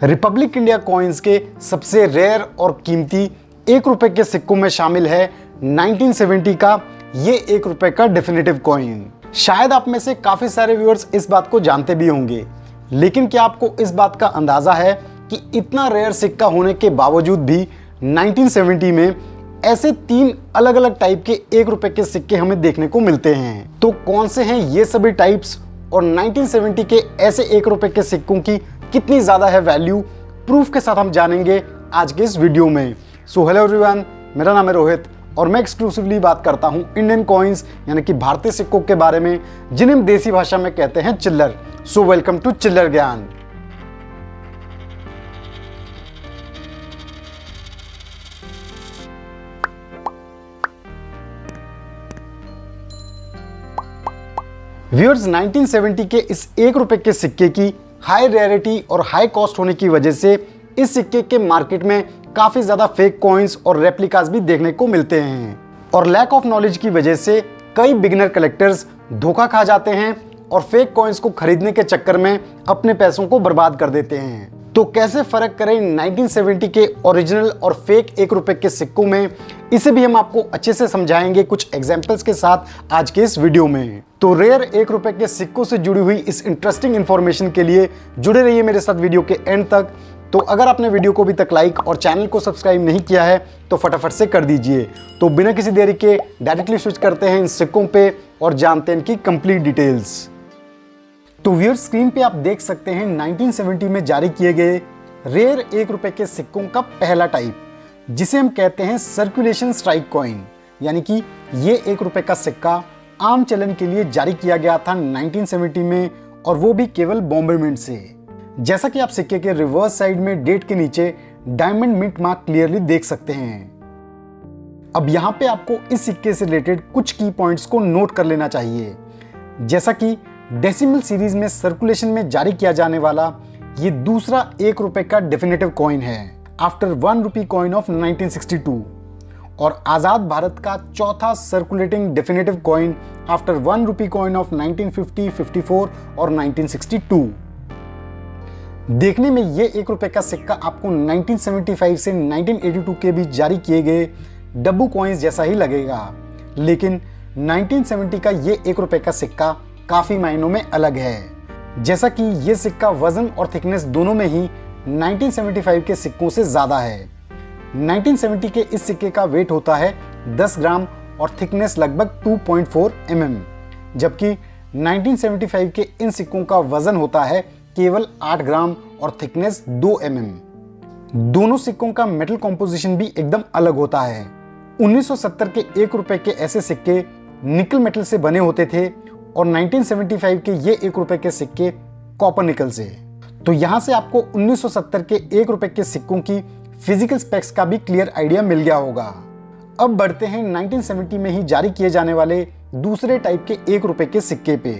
Republic India coins के सबसे rare और कीमती 1 रुपए के सिक्कों में शामिल है 1970 का ये 1 रुपए का डेफिनेटिव कॉइन। शायद आप में से काफी सारे व्यूअर्स इस बात को जानते भी होंगे, लेकिन क्या आपको इस बात का अंदाजा है कि इतना रेयर सिक्का होने के बावजूद भी 1970 में ऐसे 3 अलग अलग टाइप के 1 रुपए के सिक्के हमें देखने को मिलते हैं। तो कौन से हैं ये सभी टाइप्स और 1970 के ऐसे 1 रुपए के सिक्कों की कितनी ज्यादा है वैल्यू, प्रूफ के साथ हम जानेंगे आज के इस वीडियो में। सो हेलो एवरीवन, मेरा नाम है रोहित और मैं एक्सक्लूसिवली बात करता हूं इंडियन कॉइन्स यानी कि भारतीय सिक्कों के बारे में, जिन्हें हम देसी भाषा में कहते हैं चिल्लर। सो वेलकम टू चिल्लर ज्ञान। व्यूअर्स, 1970 के इस 1 रुपए के सिक्के की हाई रेयरिटी और हाई कॉस्ट होने की वजह से इस सिक्के के मार्केट में काफी ज्यादा फेक कॉइन्स और रेप्लिकास भी देखने को मिलते हैं और लैक ऑफ नॉलेज की वजह से कई बिगिनर कलेक्टर्स धोखा खा जाते हैं और फेक कॉइन्स को खरीदने के चक्कर में अपने पैसों को बर्बाद कर देते हैं। तो कैसे फर्क करें 1970 के ओरिजिनल और फेक 1 रुपए के सिक्कों में, इसे भी हम आपको अच्छे से समझाएंगे कुछ एग्जांपल्स के साथ आज के इस वीडियो में। तो रेयर 1 रुपए के सिक्कों से जुड़ी हुई इस इंटरेस्टिंग इंफॉर्मेशन के लिए जुड़े रहिए मेरे साथ वीडियो के एंड तक। तो अगर आपने वीडियो को अभी तक लाइक और चैनल को सब्सक्राइब नहीं किया है तो फटाफट से कर दीजिए। तो बिना किसी देरी के डायरेक्टली स्विच करते हैं इन सिक्कों पे और जानते हैं इनकी कंप्लीट डिटेल्स। तो व्यूअर्स, स्क्रीन पे आप देख सकते हैं 1970 में जारी किए गए रेयर 1 रुपए के सिक्कों का पहला टाइप, जिसे हम कहते हैं सर्कुलेशन स्ट्राइक कॉइन, यानी कि ये 1 रुपए का सिक्का आम चलन के लिए जारी किया गया था 1970 में, और वो भी केवल बॉम्बे मिंट से। जैसा कि आप सिक्के के रिवर्स साइड में डेट के नीचे डायमंड मिंट मार्क क्लियरली देख सकते हैं। अब यहाँ पे आपको इस सिक्के से रिलेटेड कुछ की पॉइंट्स को नोट कर लेना चाहिए, जैसा कि डेसिमल सीरीज में सर्कुलेशन में जारी किया जाने वाला ये दूसरा 1 रुपए का डेफिनेटिव कॉइन है आफ्टर 1 रुपी कॉइन ऑफ 1962, और आजाद भारत का चौथा circulating definitive coin after 1 rupee coin of 1950, 54 और 1962। देखने में ये 1 रुपए का सिक्का आपको 1975 से 1982 के बीच जारी किए गए डब्बू कॉइन्स जैसा ही लगेगा, लेकिन 1970 का ये 1 रुपए का सिक्का काफी मायनों में अलग है। जैसा कि ये सिक्का वजन और थिकनेस दोनों में ही 1975 के सिक्कों से ज्यादा है। 1970 के इस सिक्के का वेट होता है 10 ग्राम और थिकनेस लगभग 2.4 mm, जबकि 1975 के इन सिक्कों का वजन होता है केवल 8 ग्राम और थिकनेस 2 mm। दोनों सिक्कों का मेटल कॉम्पोजिशन भी एकदम अलग होता है। 1970 के 1 रुपए के ऐसे सिक्के निकल मेटल से बने होते थे और 1975 के ये 1 रुपए के सिक्के कॉपर निकल से। तो यहां से आपको 1970 के 1 रुपए के सिक्कों की फिजिकल स्पेक्स का भी क्लियर आइडिया मिल गया होगा। अब बढ़ते हैं 1970 में ही जारी किए जाने वाले दूसरे टाइप के 1 रुपए के सिक्के पे।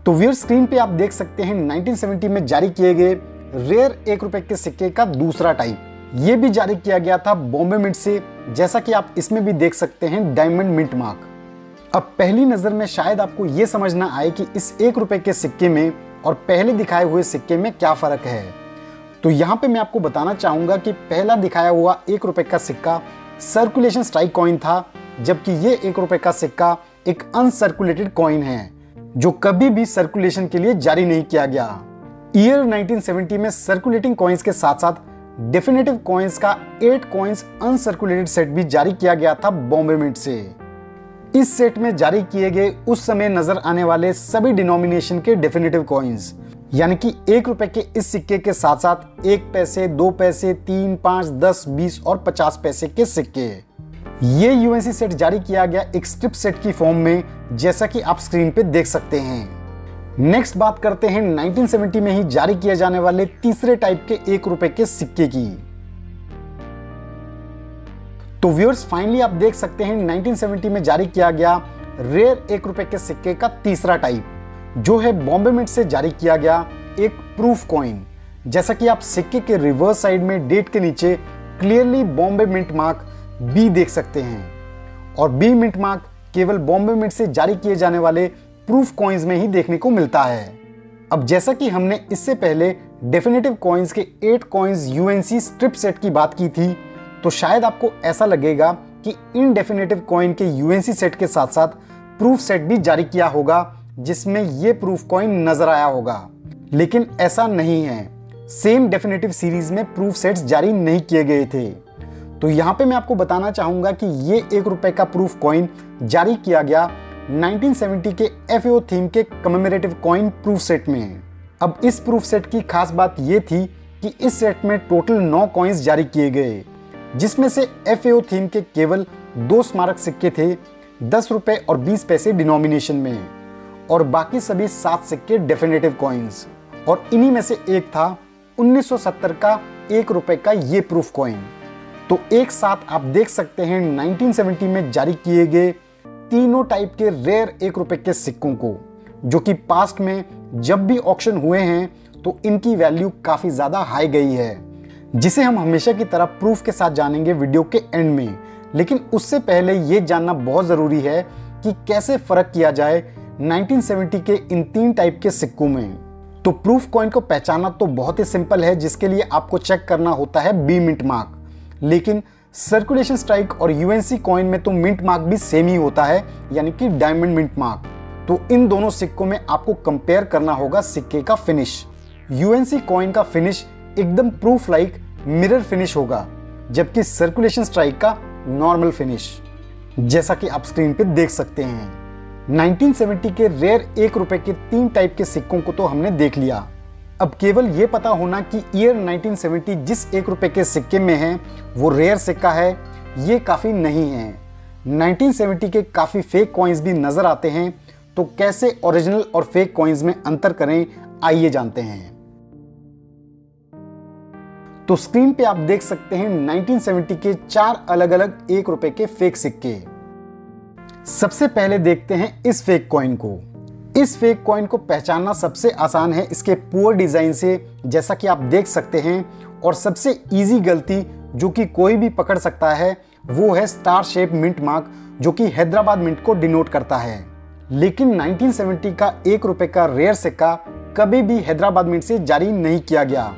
तो व्यूअर्स, स्क्रीन पे आप देख सकते हैं 1970 में जारी किए गए रेयर 1 रुपए के सिक्के का दूसरा टाइप। ये भी जारी किया गया था बॉम्बे मिंट से, जैसा कि आप इसमें भी देख सकते हैं डायमंड मिंट मार्क। अब पहली नजर में शायद आपको यह समझ ना आए कि इस 1 रुपए के सिक्के में और पहले दिखाए हुए सिक्के में क्या फर्क है। तो यहाँ पे मैं आपको बताना चाहूंगा कि पहला दिखाया हुआ 1 रुपए का सिक्का सर्कुलेशन स्ट्राइक कॉइन था, जबकि ये 1 रुपए का सिक्का एक अनसर्कुलेटेड कॉइन है जो कभी भी सर्कुलेशन के लिए जारी नहीं किया गया। ईयर 1970 में सर्कुलेटिंग कॉइन्स के साथ साथ डेफिनेटिव कॉइन्स का 8 कॉइन्स अनसर्कुलेटेड सेट भी जारी किया गया था बॉम्बे मिंट से। इस सेट में जारी किए गए उस समय नजर आने वाले सभी डिनोमिनेशन के डेफिनेटिव कॉइन्स, यानी कि 1 रुपए के इस सिक्के के साथ साथ 1 पैसे, 2 पैसे, 3, 5, 10, 20 और 50 पैसे के सिक्के। ये यूएनसी सेट जारी किया गया एक स्ट्रिप सेट की फॉर्म में, जैसा कि आप स्क्रीन पे देख सकते हैं। नेक्स्ट बात करते हैं 1970 में ही जारी किए जाने वाले तीसरे टाइप के 1 रुपए के सिक्के की। तो व्यूअर्स, फाइनली आप देख सकते हैं 1970 में जारी किया गया रेयर 1 रुपए के सिक्के का तीसरा टाइप, जो है बॉम्बे मिंट से जारी किया गया एक प्रूफ कॉइन। जैसा कि आप सिक्के के रिवर्स साइड में डेट के नीचे clearly Bombay mint mark B देख सकते हैं, और बी मिंट मार्क केवल बॉम्बे मिंट से जारी किए जाने वाले प्रूफ कॉइन्स में ही देखने को मिलता है। अब जैसा कि हमने इससे पहले डेफिनेटिव कॉइन्स के 8 कॉइन्स यूएनसी स्ट्रिप सेट की बात की थी, तो शायद आपको ऐसा लगेगा कि इन डेफिनेटिव कॉइन के यूएनसी सेट के साथ साथ प्रूफ सेट भी जारी किया होगा जिसमें ये प्रूफ कॉइन नजर आया होगा, लेकिन ऐसा नहीं है। सेम डेफिनेटिव सीरीज में प्रूफ सेट्स जारी नहीं किए गए थे। तो यहाँ पे मैं आपको बताना चाहूंगा कि ये 1 रुपए का प्रूफ कॉइन जारी किया गया 1970 के FAO थीम के कमेमोरेटिव कॉइन प्रूफ सेट में। अब इस प्रूफ सेट की खास बात ये थी कि इस सेट में टोटल 9 कॉइन्स जारी किए गए, जिसमें से FAO थीम के केवल 2 स्मारक सिक्के थे 10 रुपए और 20 पैसे डिनोमिनेशन में, और बाकी सभी 7 सिक्के डेफिनेटिव कॉइन्स, और इन्हीं में से एक था 1970 का 1 रुपए का ये प्रूफ कॉइन। तो एक साथ आप देख सकते हैं 1970 में जारी किए गए तीनों टाइप के रेयर 1 रुपए के सिक्कों को, जो कि पास्ट में जब भी ऑक्शन हुए हैं तो इनकी वैल्यू काफी ज्यादा हाई गई है, जिसे हम हमेशा की तरह प्रूफ के साथ जानेंगे वीडियो के एंड में। लेकिन उससे पहले ये जानना बहुत जरूरी है कि कैसे फर्क किया जाए 1970 के इन 3 टाइप के सिक्कों में। तो प्रूफ कॉइन को पहचानना तो बहुत ही सिंपल है, जिसके लिए आपको चेक करना होता है बी मिंट मार्क, लेकिन सर्कुलेशन स्ट्राइक और यूएनसी कॉइन में तो मिंट मार्क भी सेम ही होता है, यानी कि डायमंड मिंट मार्क। तो इन दोनों सिक्कों में आपको कंपेयर करना होगा सिक्के का फिनिश। यूएनसी कॉइन का फिनिश एकदम प्रूफ लाइक मिरर फिनिश होगा, जबकि सर्कुलेशन स्ट्राइक का नॉर्मल फिनिश, जैसा कि आप स्क्रीन पे देख सकते हैं। 1970 के रेयर 1 रुपए के 3 टाइप के सिक्कों को तो हमने देख लिया। अब केवल ये पता होना कि ईयर 1970 जिस 1 रुपए के सिक्के में है वो रेयर सिक्का है, ये काफी नहीं है। 1970 के काफी फेक कॉइन्स भी नजर आते हैं, तो कैसे ओरिजिनल और फेक कॉइन्स में अंतर करें, आइए जानते हैं। तो स्क्रीन पे आप देख सकते हैं 1970 के 4 अलग अलग 1 रुपए के फेक सिक्के। सबसे पहले देखते हैं इस फेक कॉइन को। इस फेक कॉइन को पहचानना सबसे आसान है इसके पुअर डिजाइन से, जैसा कि आप देख सकते हैं, और सबसे इजी गलती जो कि कोई भी पकड़ सकता है वो है स्टार शेप मिंट मार्क, जो कि हैदराबाद मिंट को डिनोट करता है। लेकिन 1970 का 1 रुपए का रेयर सिक्का कभी भी हैदराबाद मिंट से जारी नहीं किया गया,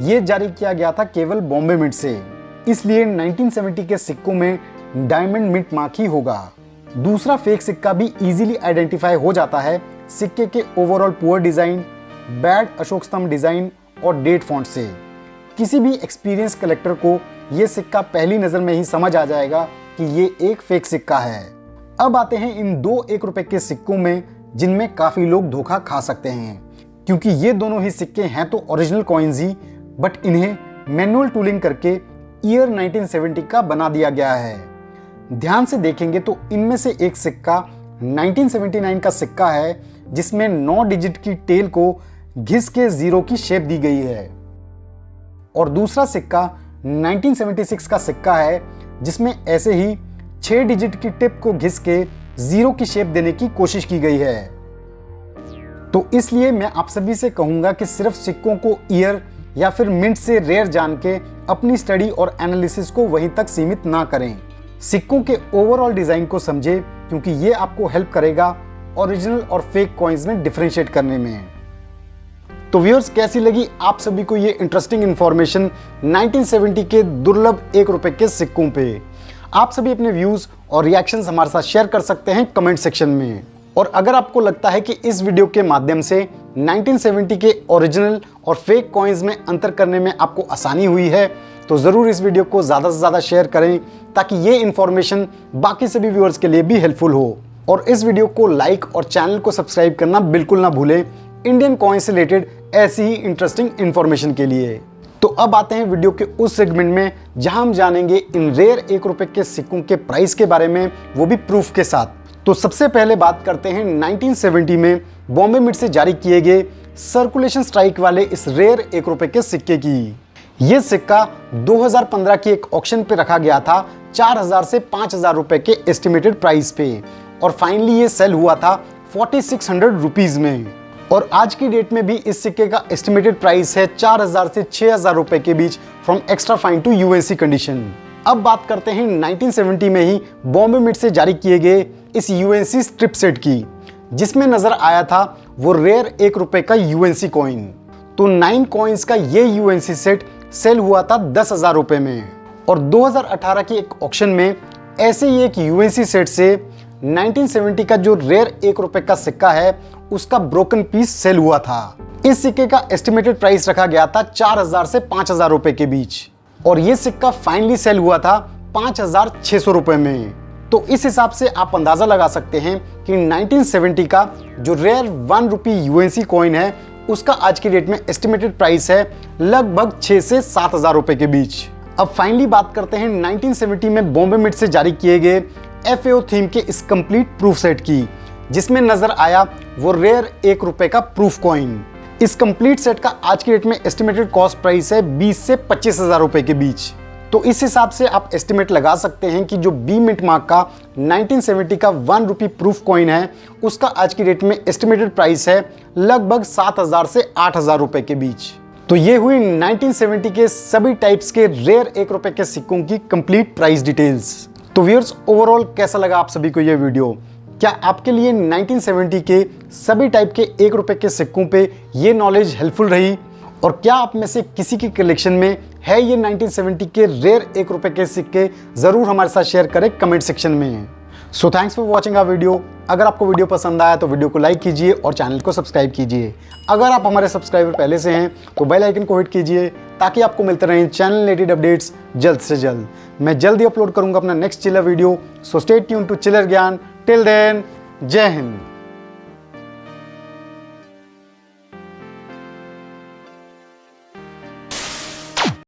ये जारी किया गया था केवल बॉम्बे मिंट से। इसलिए 1970 के सिक्कों में डायमंड मिंट मार्क ही होगा। दूसरा फेक सिक्का भी इजीली आइडेंटिफाई हो जाता है सिक्के के overall poor design, bad Ashok स्तंभ डिजाइन और डेट फॉन्ट से। किसी भी एक्सपीरियंस कलेक्टर को यह सिक्का पहली नजर में ही समझ आ जाएगा कि ये एक फेक सिक्का है। अब आते हैं इन 2 1 रुपए के सिक्कों में, जिनमें काफी लोग धोखा खा सकते हैं, क्योंकि ये दोनों ही सिक्के हैं तो ओरिजिनल कॉइन्स ही, बट इन्हें मैनुअल टूलिंग करके ईयर 1970 का बना दिया गया है। ध्यान से देखेंगे तो इनमें से एक सिक्का 1979 का सिक्का है, जिसमें 9 डिजिट की टेल को घिस के 0 की शेप दी गई है, और दूसरा सिक्का 1976 का सिक्का है, जिसमें ऐसे ही 6 डिजिट की टिप को घिस के 0 की शेप देने की कोशिश की गई है। तो इसलिए मैं आप सभी से कहूंगा कि सिर्फ सिक्कों को ईयर या फिर मिंट से रेयर जान के अपनी स्टडी और एनालिसिस को वहीं तक सीमित ना करें। सिक्कों के ओवरऑल डिजाइन को समझें, क्योंकि ये आपको हेल्प करेगा ओरिजिनल और फेक कॉइन्स में डिफरेंशिएट करने में। तो व्यूअर्स, कैसी लगी आप सभी को ये इंटरेस्टिंग इंफॉर्मेशन 1970 के दुर्लभ 1 रुपए के सिक्कों पे? आप सभी अपने व्यूज और रिएक्शंस हमारे साथ शेयर कर सकते हैं कमेंट सेक्शन में। और अगर आपको लगता है कि इस वीडियो के माध्यम से 1970 के ओरिजिनल और फेक कॉइन्स में अंतर करने में आपको आसानी हुई है, तो ज़रूर इस वीडियो को ज़्यादा से ज़्यादा शेयर करें, ताकि ये इन्फॉर्मेशन बाकी सभी व्यूअर्स के लिए भी हेल्पफुल हो। और इस वीडियो को लाइक और चैनल को सब्सक्राइब करना बिल्कुल ना भूलें, इंडियन कॉइन से रिलेटेड ऐसी ही इंटरेस्टिंग इन्फॉर्मेशन के लिए। तो अब आते हैं वीडियो के उस सेगमेंट में जहां हम जानेंगे इन रेयर 1 रुपए के सिक्कों के प्राइस के बारे में, वो भी प्रूफ के साथ। तो सबसे पहले बात करते हैं 1970 में बॉम्बे मिंट से जारी किए गए सर्कुलेशन स्ट्राइक वाले इस रेयर 1 रुपए के सिक्के की। यह सिक्का 2015 की एक ऑक्शन पे रखा गया था 4000 से 5000 रुपए के एस्टिमेटेड प्राइस पे, और फाइनली ये सेल हुआ था 4600 रुपीज में। और आज की डेट में भी इस सिक्के का एस्टिमेटेड प्राइस है 4000 से 6000 रुपए के बीच, from extra fine to UNC condition. अब बात करते हैं 1970 में ही बॉम्बे मिंट से जारी किए गए इस यूएनसी स्ट्रिप सेट की, जिसमें नजर आया था वो रेयर 1 रुपए का यूएनसी कॉइन। तो 9 कॉइन्स का ये यूएनसी सेट सेल हुआ था 10,000 रुपए में। और 2018 की एक ऑक्शन में ऐसे ही एक यूएनसी सेट से 1970 का जो रेयर 1 रुपए का सिक्का है उसका ब्रोकन पीस सेल हुआ था। इस सिक्के का एस्टिमेटेड प्राइस रखा गया था 4,000 से 5,000 रुपए के बीच और ये सिक्का फाइनली सेल हुआ था 5,600 रुपए में। तो इस हिसाब से आप अंदाजा लगा सकते हैं कि 1970 का जो रेयर 1 रुपी यूएनसी कॉइन है उसका आज की डेट में एस्टिमेटेड प्राइस है लगभग 6 से 7,000 रुपए के बीच। अब फाइनली बात करते हैं 1970 में बॉम्बे मिंट से जारी किए गए FAO थीम के इस कंप्लीट प्रूफ सेट की, जिसमें नजर आया वो रेयर 1 रुपए का प्रूफ कॉइन। इस कंप्लीट सेट का आज की डेट में एस्टिमेटेड कॉस्ट प्राइस है 20 से 25,000 रुपए के बीच। तो इस हिसाब से आप एस्टिमेट लगा सकते हैं कि जो बी मिंट मार्क का 1970 का 1 रुपी प्रूफ कॉइन है उसका आज की डेट में एस्टिमेटेड प्राइस है लगभग 7,000 से 8,000 रुपए के बीच। तो ये हुई 1970 के सभी टाइप्स के रेयर 1 रुपए के सिक्कों की कंप्लीट प्राइस डिटेल्स। तो व्यूअर्स, ओवरऑल कैसा लगा आप सभी को ये वीडियो? क्या आपके लिए 1970 के सभी टाइप के 1 रुपए के सिक्कों पे ये नॉलेज हेल्पफुल रही? और क्या आप में से किसी की कलेक्शन में है ये 1970 के रेयर 1 रुपए के सिक्के? जरूर हमारे साथ शेयर करें कमेंट सेक्शन में। So thanks for watching our video. अगर आपको वीडियो पसंद आया तो वीडियो को लाइक कीजिए और चैनल को सब्सक्राइब कीजिए। अगर आप हमारे सब्सक्राइबर पहले से हैं तो बेल आइकन को हिट कीजिए ताकि आपको मिलते रहें चैनल रिलेटेड अपडेट्स जल्द से जल्द। मैं जल्द ही अपलोड करूंगा अपना next chiller video. So stay tune to Chiller Gyan. Till then, जय हिंद।